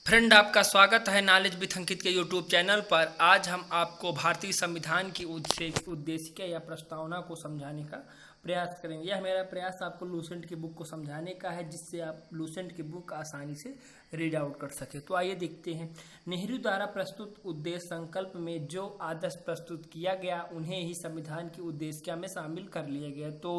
Friend, आपका स्वागत है नॉलेज विथ अंकित के यूट्यूब चैनल पर। आज हम आपको भारतीय संविधान की उद्देशिका या प्रस्तावना को समझाने का प्रयास करेंगे। यह मेरा प्रयास आपको लूसेंट की बुक को समझाने का है, जिससे आप लूसेंट की बुक आसानी से रीड आउट कर सके। तो आइए देखते हैं। नेहरू द्वारा प्रस्तुत उद्देश्य संकल्प में जो आदर्श प्रस्तुत किया गया उन्हें ही संविधान की उद्देशिका में शामिल कर लिया गया। तो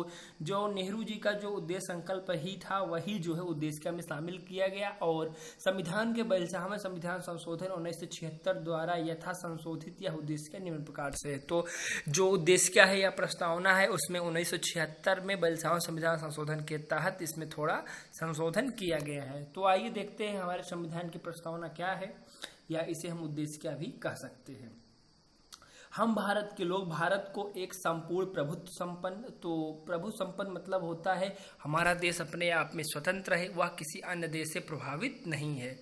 जो नेहरू जी का जो उद्देश्य संकल्प ही था वही जो है उद्देशिका में शामिल किया गया। और संविधान के बलसाहमे संविधान संशोधन 1976 द्वारा यथा संशोधित यह उद्देशिका निम्न प्रकार से है। तो जो उद्देशिका है या प्रस्तावना है उसमें 1976 में बलसाहमे संविधान संशोधन के तहत इसमें थोड़ा संशोधन किया गया है। तो आइए देखते हैं हमारे संविधान की प्रस्तावना क्या है, या इसे हम उद्देशिका भी कह सकते हैं। हम भारत के लोग भारत को एक संपूर्ण प्रभुत्व संपन्न, तो प्रभु संपन्न मतलब होता है हमारा देश अपने आप में स्वतंत्र है, वह किसी अन्य देश से प्रभावित नहीं है।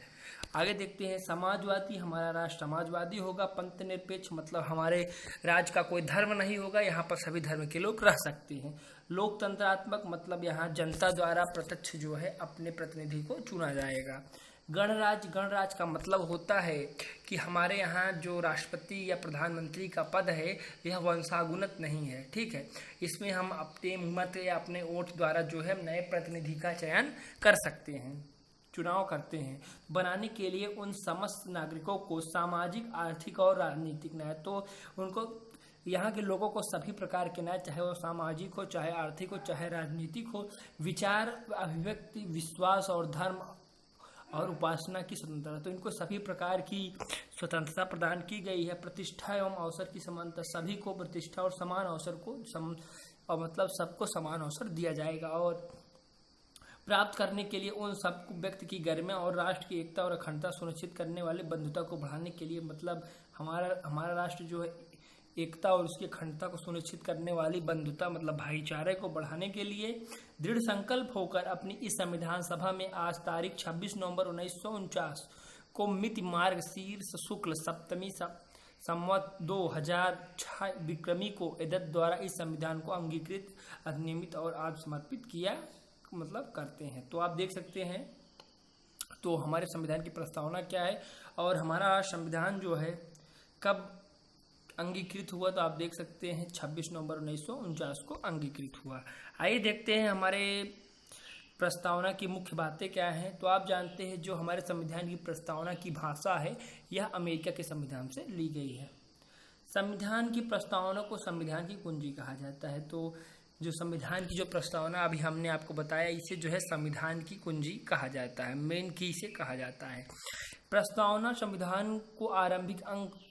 आगे देखते हैं। समाजवादी, हमारा राष्ट्र समाजवादी होगा। पंथ निरपेक्ष मतलब हमारे राज्य का कोई धर्म नहीं होगा, यहाँ पर सभी धर्म के लोग रह सकते हैं। लोकतंत्रात्मक मतलब यहाँ जनता द्वारा प्रत्यक्ष जो है अपने प्रतिनिधि को चुना जाएगा। गणराज्य, गणराज्य का मतलब होता है कि हमारे यहाँ जो राष्ट्रपति या प्रधानमंत्री का पद है यह वंशागुणित नहीं है, ठीक है। इसमें हम अपने मत या अपने वोट द्वारा जो है नए प्रतिनिधि का चयन कर सकते हैं, चुनाव करते हैं। बनाने के लिए उन समस्त नागरिकों को सामाजिक, आर्थिक और राजनीतिक न्याय, तो उनको यहाँ के लोगों को सभी प्रकार के न्याय, चाहे वो सामाजिक हो, चाहे आर्थिक हो, चाहे राजनीतिक हो, विचार, अभिव्यक्ति, विश्वास और धर्म और उपासना की स्वतंत्रता, तो इनको सभी प्रकार की स्वतंत्रता प्रदान की गई है। प्रतिष्ठा एवं अवसर की समानता, सभी को प्रतिष्ठा और समान अवसर को और मतलब सबको समान अवसर दिया जाएगा। और प्राप्त करने के लिए उन सबको व्यक्ति की गरिमा और राष्ट्र की एकता और अखंडता सुनिश्चित करने वाले बंधुता को बढ़ाने के लिए, मतलब हमारा राष्ट्र जो है एकता और उसकी अखंडता को सुनिश्चित करने वाली बंधुता मतलब भाईचारे को बढ़ाने के लिए दृढ़ संकल्प होकर अपनी इस संविधान सभा में आज तारीख 26 नवंबर 1949 को मिति मार्ग शीर्ष शुक्ल सप्तमी संवत 2006 विक्रमी को एदत द्वारा इस संविधान को अंगीकृत, अधिनियमित और आत्मसमर्पित किया मतलब करते हैं। तो आप देख सकते हैं तो हमारे संविधान की प्रस्तावना क्या है और हमारा संविधान जो है कब अंगीकृत हुआ, तो आप देख सकते हैं 26 नवंबर 1949 को अंगीकृत हुआ। आइए देखते हैं हमारे प्रस्तावना की मुख्य बातें क्या हैं। तो आप जानते हैं जो हमारे संविधान की प्रस्तावना की भाषा है यह अमेरिका के संविधान से ली गई है। संविधान की प्रस्तावना को संविधान की कुंजी कहा जाता है। तो जो संविधान की जो प्रस्तावना अभी हमने आपको बताया इसे जो है संविधान की कुंजी कहा जाता है, मेन की इसे कहा जाता है। प्रस्तावना संविधान को आरंभिक अंग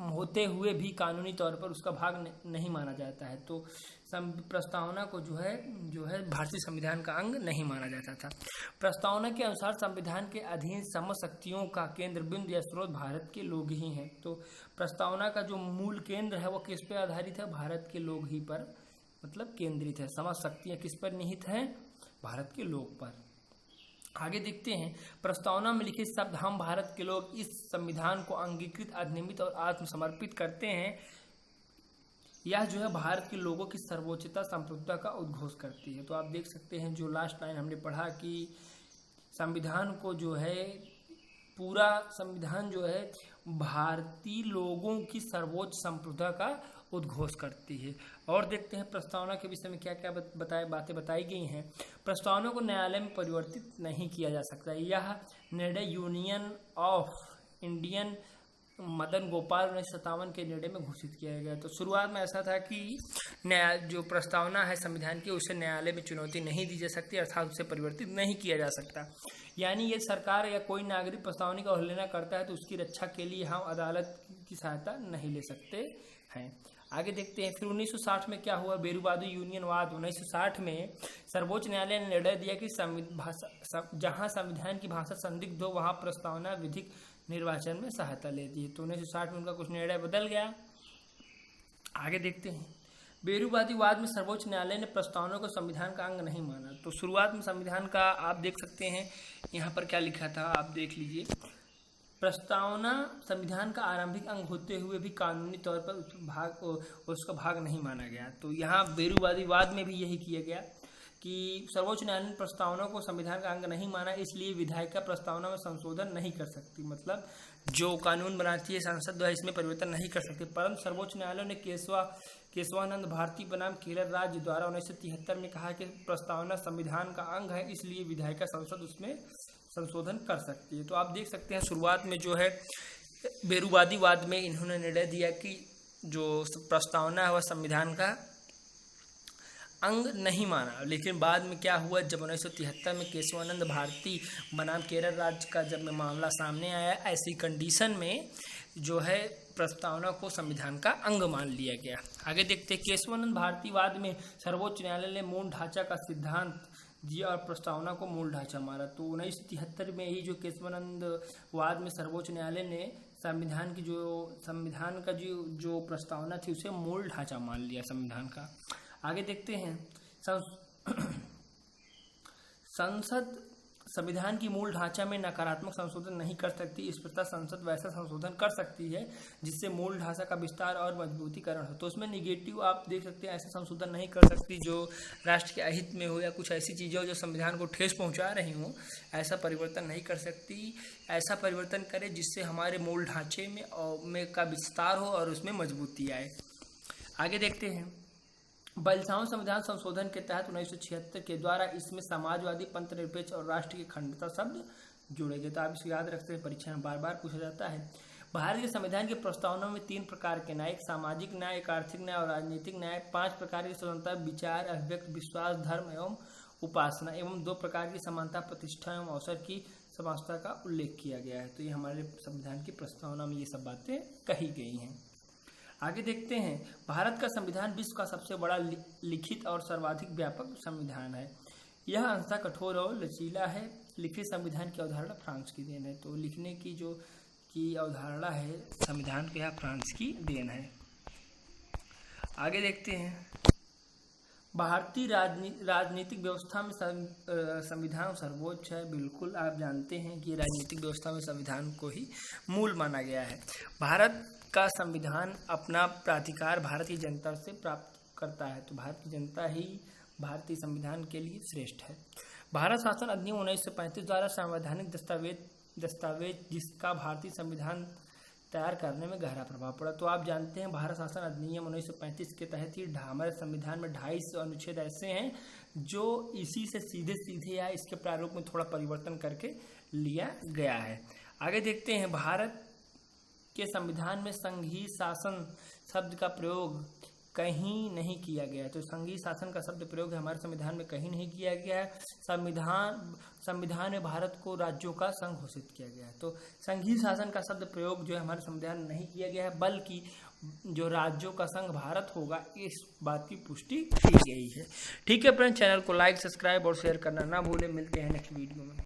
होते हुए भी कानूनी तौर पर उसका भाग नहीं माना जाता है। तो प्रस्तावना को जो है भारतीय संविधान का अंग नहीं माना जाता था। प्रस्तावना के अनुसार संविधान के अधीन समस्त शक्तियों का केंद्र बिंदु या स्रोत भारत के लोग ही हैं। तो प्रस्तावना का जो मूल केंद्र है वो किस पे आधारित है, भारत के लोग ही पर मतलब केंद्रित है। समस्त शक्तियां किस पर निहित हैं, भारत के लोग पर। आगे देखते हैं। प्रस्तावना में लिखित शब्द हम भारत के लोग इस संविधान को अंगीकृत, अधिनियमित और आत्मसमर्पित करते हैं, यह जो है भारत के लोगों की सर्वोच्चता, संप्रभुता का उद्घोष करती है। तो आप देख सकते हैं जो लास्ट लाइन हमने पढ़ा कि संविधान को जो है पूरा संविधान जो है भारतीय लोगों की सर्वोच्च संप्रभुता का उद्घोष करती है। और देखते हैं प्रस्तावना के विषय में क्या क्या बातें बताई गई हैं। प्रस्तावना को न्यायालय में परिवर्तित नहीं किया जा सकता। यह निर्णय union of Indian Madan Gopal 1957 के निर्णय में घोषित किया गया। तो शुरुआत में ऐसा था कि जो प्रस्तावना है संविधान की उसे न्यायालय में चुनौती नहीं दी जा सकती, अर्थात उसे परिवर्तित नहीं किया जा सकता। यानी ये सरकार या कोई नागरिक प्रस्तावना का उल्लंघन करता है तो उसकी रक्षा के लिए हम अदालत की सहायता नहीं ले सकते हैं। आगे देखते हैं। फिर 1960 में क्या हुआ, बेरूवादी यूनियनवाद। 1960 में सर्वोच्च न्यायालय ने निर्णय दिया कि जहां संविधान की भाषा संदिग्ध हो वहां प्रस्तावना विधिक निर्वाचन में सहायता लेती है। तो 1960 में उनका कुछ निर्णय बदल गया। आगे देखते हैं। बेरूवादीवाद में सर्वोच्च न्यायालय ने प्रस्तावना को संविधान का अंग नहीं माना। तो शुरुआत में संविधान का आप देख सकते हैं यहाँ पर क्या लिखा था, आप देख लीजिए। प्रस्तावना संविधान का आरंभिक अंग होते हुए भी कानूनी तौर पर उसका भाग नहीं माना गया। तो यहाँ बेरूवादीवाद में भी यही किया गया कि सर्वोच्च न्यायालय ने प्रस्तावना को संविधान का अंग नहीं माना, इसलिए विधायिका प्रस्तावना में संशोधन नहीं कर सकती। मतलब जो कानून बनाती है संसद वह इसमें परिवर्तन नहीं कर सकती। परंतु सर्वोच्च न्यायालय ने केशवानंद भारती बनाम केरल राज्य द्वारा 1973 में कहा कि प्रस्तावना संविधान का अंग है, इसलिए विधायिका संसद उसमें संशोधन कर सकती है। तो आप देख सकते हैं शुरुआत में जो है बेरुवादीवाद में इन्होंने निर्णय दिया कि जो प्रस्तावना है वह संविधान का अंग नहीं माना, लेकिन बाद में क्या हुआ, जब 1973 में केशवानंद भारती बनाम केरल राज्य का जब मामला सामने आया, ऐसी कंडीशन में जो है प्रस्तावना को संविधान का अंग मान लिया गया। आगे देखते हैं, केशवानंद भारतीवाद में सर्वोच्च न्यायालय ने मूल ढांचा का सिद्धांत दिया और प्रस्तावना को मूल ढांचा माना। तो 1973 में ही जो केशवानंद वाद में सर्वोच्च न्यायालय ने संविधान का जो प्रस्तावना थी उसे मूल ढांचा मान लिया संविधान का। आगे देखते हैं, संसद संविधान की मूल ढांचा में नकारात्मक संशोधन नहीं कर सकती। इस प्रकार संसद वैसा संशोधन कर सकती है जिससे मूल ढांचा का विस्तार और मजबूतीकरण हो। तो उसमें निगेटिव आप देख सकते हैं, ऐसा संशोधन नहीं कर सकती जो राष्ट्र के अहित में हो या कुछ ऐसी चीज़ें हो जो संविधान को ठेस पहुंचा रही हो, ऐसा परिवर्तन नहीं कर सकती। ऐसा परिवर्तन करे जिससे हमारे मूल ढांचे में का विस्तार हो और उसमें मजबूती आए। आगे देखते हैं, बलसाओं संविधान संशोधन के तहत 1976 के द्वारा इसमें समाजवादी, पंथनिरपेक्ष और राष्ट्र की अखंडता शब्द जोड़े गए। तो आप इसको याद रखते हैं, परीक्षा में बार बार पूछा जाता है। भारत के संविधान की प्रस्तावना में 3 प्रकार के न्याय, सामाजिक न्याय, एक आर्थिक न्याय और राजनीतिक न्याय, 5 प्रकार की स्वतंत्रता, विचार, अभिव्यक्ति, विश्वास, धर्म एवं उपासना एवं 2 प्रकार की समानता, प्रतिष्ठा एवं अवसर की समानता का उल्लेख किया गया है। तो ये हमारे संविधान की प्रस्तावना में ये सब बातें कही गई हैं। आगे देखते हैं, भारत का संविधान विश्व का सबसे बड़ा लिखित और सर्वाधिक व्यापक संविधान है। यह अंशतः कठोर और लचीला है। लिखित संविधान की अवधारणा फ्रांस की देन है। तो लिखने की अवधारणा है संविधान के, यहाँ फ्रांस की देन है। आगे देखते हैं, भारतीय राजनीतिक व्यवस्था में संविधान सर्वोच्च है। बिल्कुल आप जानते हैं कि राजनीतिक व्यवस्था में संविधान को ही मूल माना गया है। भारत का संविधान अपना प्राधिकार भारतीय जनता से प्राप्त करता है। तो भारत की जनता ही भारतीय संविधान के लिए श्रेष्ठ है। भारत शासन अधिनियम 1935 द्वारा संवैधानिक दस्तावेज जिसका भारतीय संविधान तैयार करने में गहरा प्रभाव पड़ा। तो आप जानते हैं भारत शासन अधिनियम 1935 के तहत ही हमारे संविधान में 250 अनुच्छेद ऐसे हैं जो इसी से सीधे या इसके प्रारूप में थोड़ा परिवर्तन करके लिया गया है। आगे देखते हैं, भारत के संविधान में संघीय शासन शब्द का प्रयोग कहीं नहीं किया गया है। तो संघीय शासन का शब्द प्रयोग हमारे संविधान में कहीं नहीं किया गया है। संविधान में भारत को राज्यों का संघ घोषित किया गया है। तो संघीय शासन का शब्द प्रयोग जो है हमारे संविधान में नहीं किया गया है, बल्कि जो राज्यों का संघ भारत होगा इस बात की पुष्टि की गई है। ठीक है फ्रेंड्स, चैनल को लाइक, सब्सक्राइब और शेयर करना ना भूलें। मिलते हैं नेक्स्ट वीडियो में।